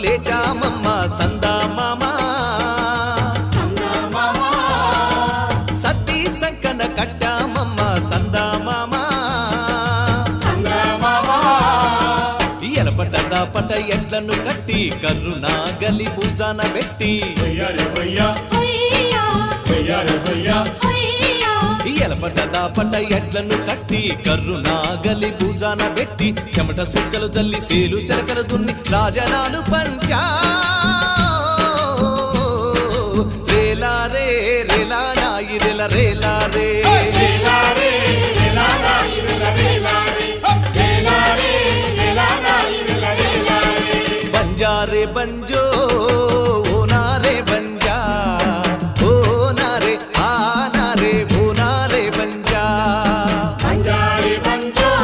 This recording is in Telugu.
లేచామమ్మ సందామామా సద్ది సంకన కట్టామమ్మ సందామామా ఎలపట దాపట ఎడ్లను కట్టి కర్రునాగలి భుజాన పెట్టి ఎలపట దాపట ఎడ్లను కట్టి కర్రునాగలి భుజాన పెట్టి చెమట సుక్కలు జల్లి సేలు శరకలు దున్ని రాజనాలు పంచా రేలా రే రేలా నాయి రేల రేలా రే బంజారే బంజు